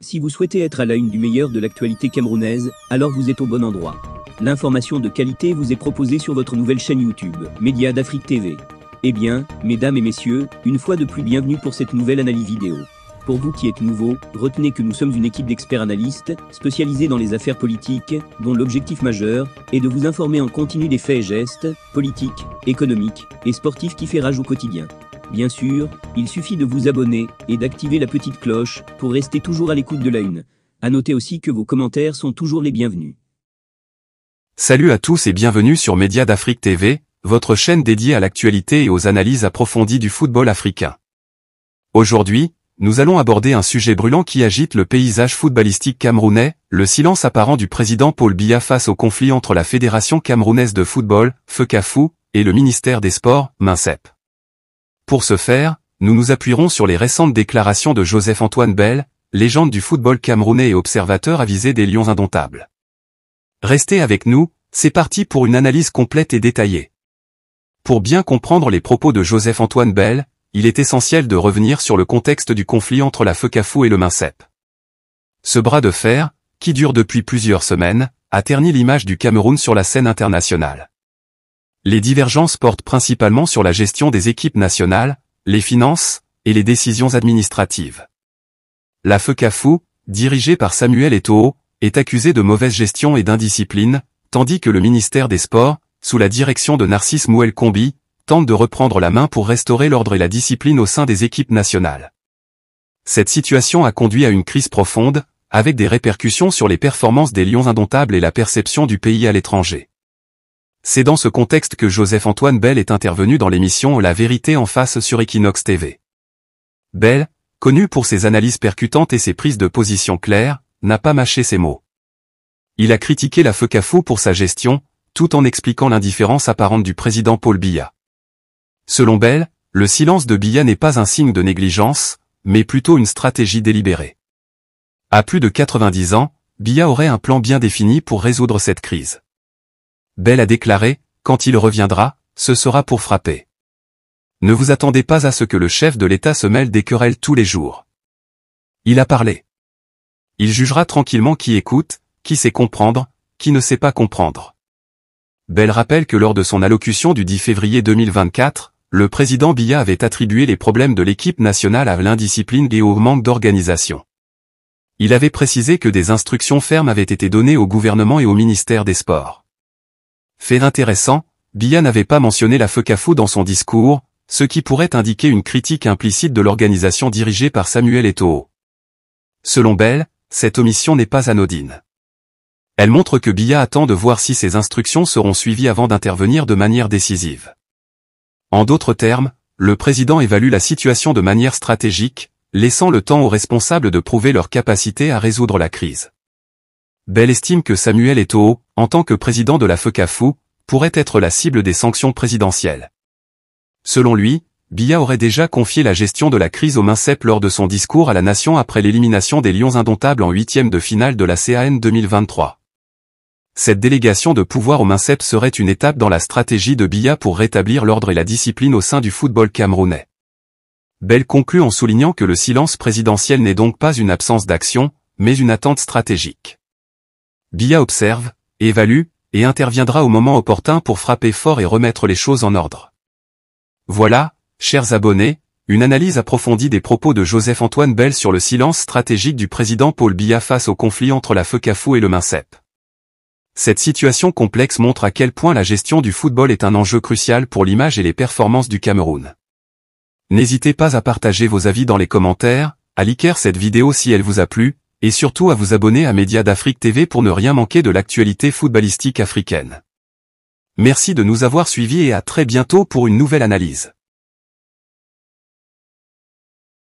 Si vous souhaitez être à la une du meilleur de l'actualité camerounaise, alors vous êtes au bon endroit. L'information de qualité vous est proposée sur votre nouvelle chaîne YouTube, Média d'Afrique TV. Eh bien, mesdames et messieurs, une fois de plus bienvenue pour cette nouvelle analyse vidéo. Pour vous qui êtes nouveaux, retenez que nous sommes une équipe d'experts analystes, spécialisés dans les affaires politiques, dont l'objectif majeur est de vous informer en continu des faits et gestes, politiques, économiques et sportifs qui fait rage au quotidien. Bien sûr, il suffit de vous abonner et d'activer la petite cloche pour rester toujours à l'écoute de la une. À noter aussi que vos commentaires sont toujours les bienvenus. Salut à tous et bienvenue sur Média d'Afrique TV, votre chaîne dédiée à l'actualité et aux analyses approfondies du football africain. Aujourd'hui, nous allons aborder un sujet brûlant qui agite le paysage footballistique camerounais, le silence apparent du président Paul Biya face au conflit entre la Fédération camerounaise de football, FECAFOOT, et le ministère des Sports, MINSEP. Pour ce faire, nous nous appuierons sur les récentes déclarations de Joseph-Antoine Bell, légende du football camerounais et observateur avisé des Lions indomptables. Restez avec nous, c'est parti pour une analyse complète et détaillée. Pour bien comprendre les propos de Joseph-Antoine Bell, il est essentiel de revenir sur le contexte du conflit entre la FECAFOOT et le MINSEP. Ce bras de fer, qui dure depuis plusieurs semaines, a terni l'image du Cameroun sur la scène internationale. Les divergences portent principalement sur la gestion des équipes nationales, les finances, et les décisions administratives. La FECAFOOT, dirigée par Samuel Eto'o, est accusée de mauvaise gestion et d'indiscipline, tandis que le ministère des Sports, sous la direction de Narcisse Mouel Kombi, tente de reprendre la main pour restaurer l'ordre et la discipline au sein des équipes nationales. Cette situation a conduit à une crise profonde, avec des répercussions sur les performances des Lions indomptables et la perception du pays à l'étranger. C'est dans ce contexte que Joseph-Antoine Bell est intervenu dans l'émission La Vérité en face sur Equinox TV. Bell, connu pour ses analyses percutantes et ses prises de position claires, n'a pas mâché ses mots. Il a critiqué la FECAFOOT pour sa gestion, tout en expliquant l'indifférence apparente du président Paul Biya. Selon Bell, le silence de Biya n'est pas un signe de négligence, mais plutôt une stratégie délibérée. À plus de 90 ans, Biya aurait un plan bien défini pour résoudre cette crise. Bell a déclaré, quand il reviendra, ce sera pour frapper. Ne vous attendez pas à ce que le chef de l'État se mêle des querelles tous les jours. Il a parlé. Il jugera tranquillement qui écoute, qui sait comprendre, qui ne sait pas comprendre. Bell rappelle que lors de son allocution du 10 février 2024, le président Biya avait attribué les problèmes de l'équipe nationale à l'indiscipline et au manque d'organisation. Il avait précisé que des instructions fermes avaient été données au gouvernement et au ministère des Sports. Fait intéressant, Biya n'avait pas mentionné la FECAFOOT dans son discours, ce qui pourrait indiquer une critique implicite de l'organisation dirigée par Samuel Eto'o. Selon Bell, cette omission n'est pas anodine. Elle montre que Biya attend de voir si ces instructions seront suivies avant d'intervenir de manière décisive. En d'autres termes, le président évalue la situation de manière stratégique, laissant le temps aux responsables de prouver leur capacité à résoudre la crise. Bell estime que Samuel Eto'o, en tant que président de la FECAFOOT, pourrait être la cible des sanctions présidentielles. Selon lui, Biya aurait déjà confié la gestion de la crise au MINSEP lors de son discours à la nation après l'élimination des Lions indomptables en huitième de finale de la CAN 2023. Cette délégation de pouvoir au MINSEP serait une étape dans la stratégie de Biya pour rétablir l'ordre et la discipline au sein du football camerounais. Bell conclut en soulignant que le silence présidentiel n'est donc pas une absence d'action, mais une attente stratégique. Biya observe, évalue, et interviendra au moment opportun pour frapper fort et remettre les choses en ordre. Voilà, chers abonnés, une analyse approfondie des propos de Joseph-Antoine Bell sur le silence stratégique du président Paul Biya face au conflit entre la FECAFOOT et le MINSEP. Cette situation complexe montre à quel point la gestion du football est un enjeu crucial pour l'image et les performances du Cameroun. N'hésitez pas à partager vos avis dans les commentaires, à liker cette vidéo si elle vous a plu, et surtout à vous abonner à Média d'Afrique TV pour ne rien manquer de l'actualité footballistique africaine. Merci de nous avoir suivis et à très bientôt pour une nouvelle analyse.